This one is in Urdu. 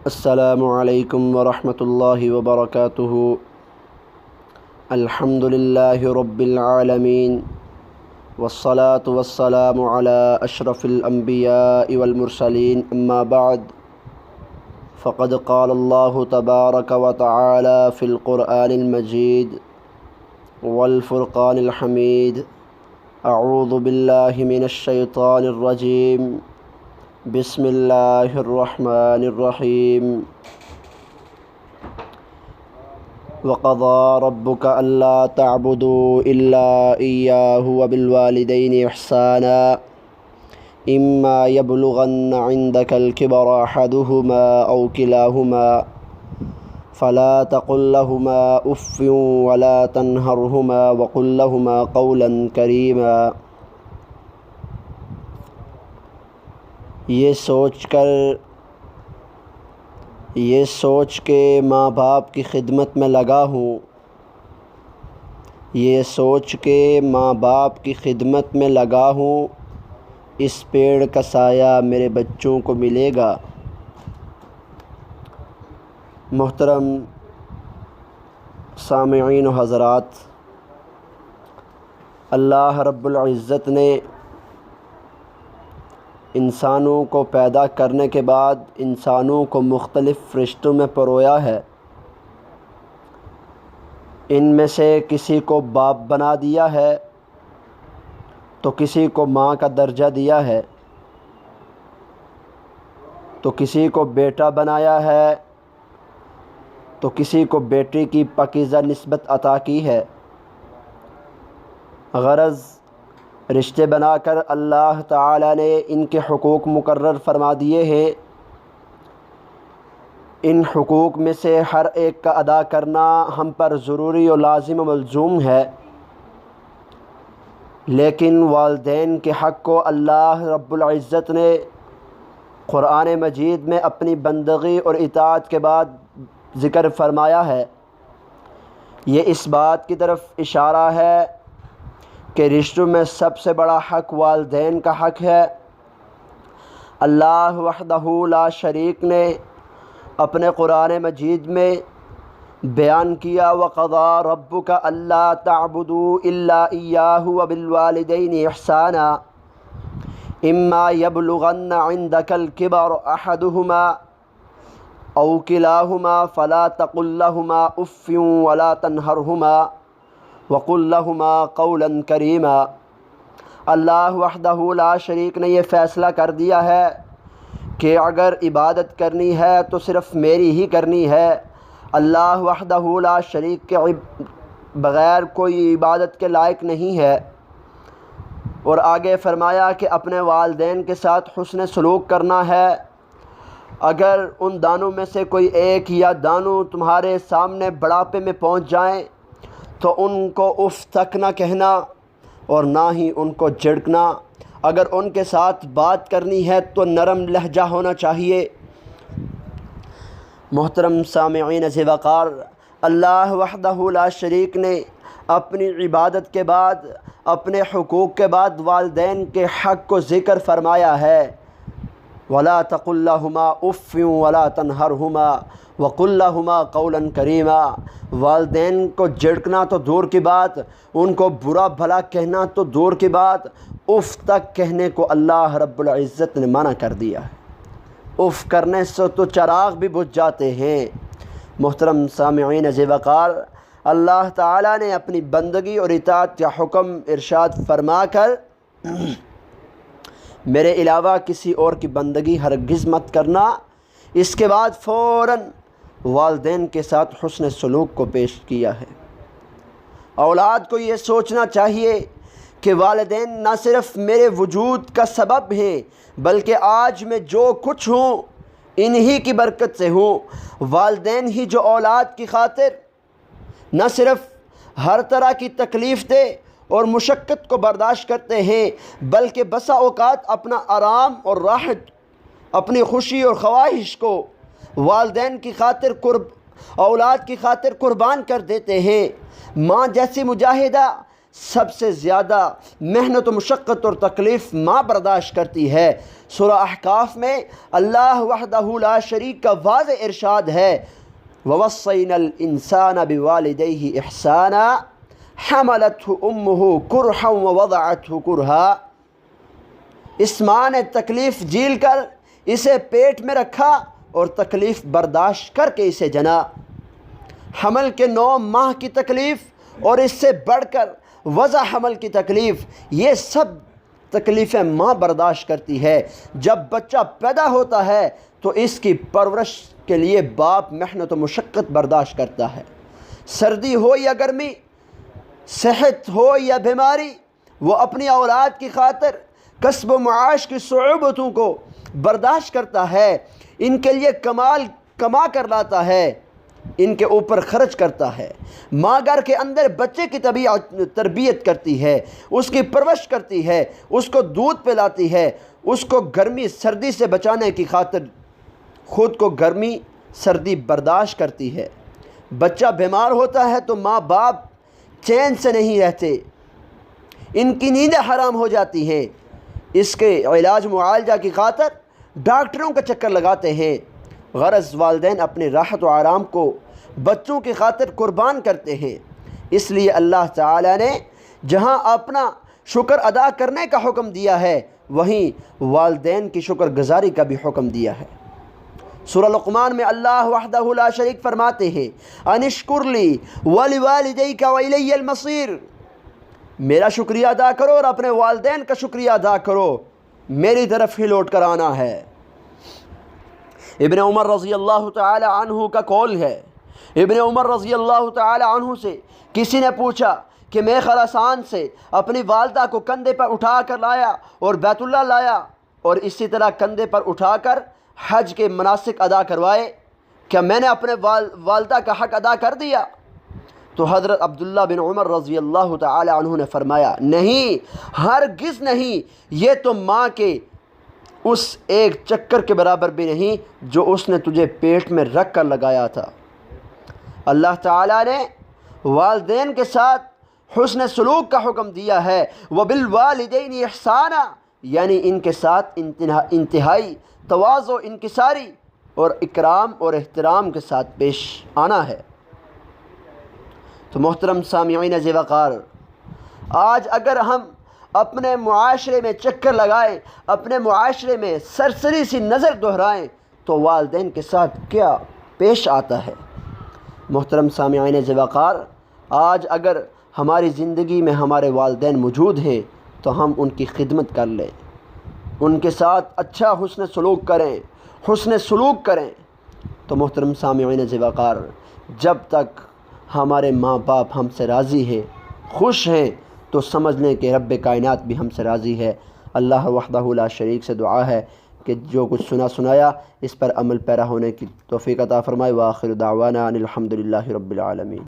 السلام علیکم ورحمۃ اللہ وبرکاتہ۔ الحمد للہ رب العالمین والصلاة والسلام علی اشرف الانبیاء والمرسلین، اما بعد فقد قال اللہ تبارک وتعالی فی القرآن المجید والفرقان الحمید۔ اعوذ باللہ من الشیطان الرجیم، بسم اللہ الرحمن الرحیم۔ وَقَضَىٰ رَبُّكَ أَلَّا تَعْبُدُوا إِلَّا إِيَّاهُ وَبِالْوَالِدَيْنِ إِحْسَانًا إِمَّا يَبْلُغَنَّ عِندَكَ الْكِبَرَ أَحَدُهُمَا أَوْ كِلَاهُمَا فَلَا تَقُل لَّهُمَا أُفٍّ وَلَا تَنْهَرْهُمَا وَقُل لَّهُمَا قَوْلًا كَرِيمًا۔ یہ سوچ کے ماں باپ کی خدمت میں لگا ہوں، یہ سوچ کے ماں باپ کی خدمت میں لگا ہوں، اس پیڑ کا سایہ میرے بچوں کو ملے گا۔ محترم سامعین و حضرات، اللہ رب العزت نے انسانوں کو پیدا کرنے کے بعد انسانوں کو مختلف رشتوں میں پرویا ہے۔ ان میں سے کسی کو باپ بنا دیا ہے تو کسی کو ماں کا درجہ دیا ہے، تو کسی کو بیٹا بنایا ہے تو کسی کو بیٹی کی پاکیزہ نسبت عطا کی ہے۔ غرض رشتے بنا کر اللہ تعالی نے ان کے حقوق مقرر فرما دیے ہیں۔ ان حقوق میں سے ہر ایک کا ادا کرنا ہم پر ضروری و لازم و ملزوم ہے، لیکن والدین کے حق کو اللہ رب العزت نے قرآن مجید میں اپنی بندگی اور اطاعت کے بعد ذکر فرمایا ہے۔ یہ اس بات کی طرف اشارہ ہے کہ رشتوں میں سب سے بڑا حق والدین کا حق ہے۔ اللہ وحدہ لا شریک نے اپنے قرآن مجید میں بیان کیا، وَقَضَىٰ رَبُّكَ أَلَّا تَعْبُدُوا إِلَّا إِيَّاهُ وَبِالْوَالِدَيْنِ إِحْسَانًا إِمَّا يَبْلُغَنَّ عِندَكَ الْكِبَرَ أَحَدُهُمَا أَوْ كِلَاهُمَا فَلَا تَقُل لَّهُمَا أُفٍّ وَلَا تَنْهَرْهُمَا وَقُل لَّهُمَا قَوْلًا كَرِيمًا۔ اللہ وحدہ لا شریک نے یہ فیصلہ کر دیا ہے کہ اگر عبادت کرنی ہے تو صرف میری ہی کرنی ہے۔ اللہ وحدہ لا شریک کے بغیر کوئی عبادت کے لائق نہیں ہے۔ اور آگے فرمایا کہ اپنے والدین کے ساتھ حسن سلوک کرنا ہے۔ اگر ان دانوں میں سے کوئی ایک یا دانوں تمہارے سامنے بڑھاپے میں پہنچ جائیں تو ان کو اف تک نہ کہنا اور نہ ہی ان کو جھڑکنا۔ اگر ان کے ساتھ بات کرنی ہے تو نرم لہجہ ہونا چاہیے۔ محترم سامعین ذی وقار، اللہ وحدہ لا شریک نے اپنی عبادت کے بعد، اپنے حقوق کے بعد والدین کے حق کو ذکر فرمایا ہے۔ وَلَا تَقُل لَّهُمَا أُفٍّ وَلَا تَنْهَرْهُمَا وَقُل لَّهُمَا قَوْلًا كَرِيمًا۔ والدین کو جھڑکنا تو دور کی بات، ان کو برا بھلا کہنا تو دور کی بات، اف تک کہنے کو اللہ رب العزت نے منع کر دیا ہے۔ اف کرنے سے تو چراغ بھی بجھ جاتے ہیں۔ محترم سامعین ذی وقار، اللہ تعالیٰ نے اپنی بندگی اور اطاعت کا حکم ارشاد فرما کر میرے علاوہ کسی اور کی بندگی ہرگز مت کرنا، اس کے بعد فوراً والدین کے ساتھ حسن سلوک کو پیش کیا ہے۔ اولاد کو یہ سوچنا چاہیے کہ والدین نہ صرف میرے وجود کا سبب ہیں بلکہ آج میں جو کچھ ہوں انہی کی برکت سے ہوں۔ والدین ہی جو اولاد کی خاطر نہ صرف ہر طرح کی تکلیف دے اور مشقت کو برداشت کرتے ہیں بلکہ بسا اوقات اپنا آرام اور راحت، اپنی خوشی اور خواہش کو والدین کی خاطر اولاد کی خاطر قربان کر دیتے ہیں۔ ماں جیسی مجاہدہ سب سے زیادہ محنت و مشقت اور تکلیف ماں برداشت کرتی ہے۔ سورہ احقاف میں اللہ وحدہ لا شریک کا واضح ارشاد ہے، وَوَصَّيْنَا الْإِنسَانَ بِوَالِدَيْهِ إِحْسَانًا حَمَلَتْهُ أُمُّهُ كُرْحًا وَوَضَعَتْهُ كُرْحًا۔ اس ماں نے تکلیف جھیل کر اسے پیٹ میں رکھا اور تکلیف برداشت کر کے اسے جنا۔ حمل کے 9 ماہ کی تکلیف اور اس سے بڑھ کر وضع حمل کی تکلیف، یہ سب تکلیفیں ماں برداشت کرتی ہے۔ جب بچہ پیدا ہوتا ہے تو اس کی پرورش کے لیے باپ محنت و مشقت برداشت کرتا ہے۔ سردی ہو یا گرمی، صحت ہو یا بیماری، وہ اپنی اولاد کی خاطر کسب و معاش کی صعوبتوں کو برداشت کرتا ہے، ان کے لیے کما کر لاتا ہے، ان کے اوپر خرچ کرتا ہے۔ ماں گھر کے اندر بچے کی تربیت کرتی ہے، اس کی پرورش کرتی ہے، اس کو دودھ پلاتی ہے، اس کو گرمی سردی سے بچانے کی خاطر خود کو گرمی سردی برداشت کرتی ہے۔ بچہ بیمار ہوتا ہے تو ماں باپ چین سے نہیں رہتے، ان کی نیندیں حرام ہو جاتی ہیں، اس کے علاج معالجہ کی خاطر ڈاکٹروں کا چکر لگاتے ہیں۔ غرض والدین اپنی راحت و آرام کو بچوں کی خاطر قربان کرتے ہیں۔ اس لیے اللہ تعالیٰ نے جہاں اپنا شکر ادا کرنے کا حکم دیا ہے، وہیں والدین کی شکر گزاری کا بھی حکم دیا ہے۔ سورہ لقمان میں اللہ وحدہ لا شریک فرماتے ہیں، ان اشکر لی ولوالدیک والی المصیر، میرا شکریہ ادا کرو اور اپنے والدین کا شکریہ ادا کرو، میری طرف ہی لوٹ کر آنا ہے۔ ابن عمر رضی اللہ تعالی عنہ کا قول ہے، ابن عمر رضی اللہ تعالی عنہ سے کسی نے پوچھا کہ میں خراسان سے اپنی والدہ کو کندھے پر اٹھا کر لایا اور بیت اللہ لایا اور اسی طرح کندھے پر اٹھا کر حج کے مناسک ادا کروائے، کیا میں نے اپنے والدہ کا حق ادا کر دیا؟ تو حضرت عبداللہ بن عمر رضی اللہ تعالی عنہ نے فرمایا، نہیں، ہرگز نہیں، یہ تو ماں کے اس ایک چکر کے برابر بھی نہیں جو اس نے تجھے پیٹ میں رکھ کر لگایا تھا۔ اللہ تعالیٰ نے والدین کے ساتھ حسن سلوک کا حکم دیا ہے، وَبِالْوَالِدَيْنِ إِحْسَانًا، یعنی ان کے ساتھ انتہائی تواضع، انکساری اور اکرام اور احترام کے ساتھ پیش آنا ہے۔ تو محترم سامعین ذی وقار، آج اگر ہم اپنے معاشرے میں چکر لگائیں، اپنے معاشرے میں سرسری سی نظر دہرائیں تو والدین کے ساتھ کیا پیش آتا ہے۔ محترم سامعین ذی وقار، آج اگر ہماری زندگی میں ہمارے والدین موجود ہیں تو ہم ان کی خدمت کر لیں، ان کے ساتھ اچھا حسن سلوک کریں۔ تو محترم سامعین ذی وقار، جب تک ہمارے ماں باپ ہم سے راضی ہیں، خوش ہیں، تو سمجھ لیں کہ رب کائنات بھی ہم سے راضی ہے۔ اللہ وحدہ لا شریک سے دعا ہے کہ جو کچھ سنایا اس پر عمل پیرا ہونے کی توفیق عطا فرمائے۔ وآخر دعوانا ان الحمد للہ رب العالمین۔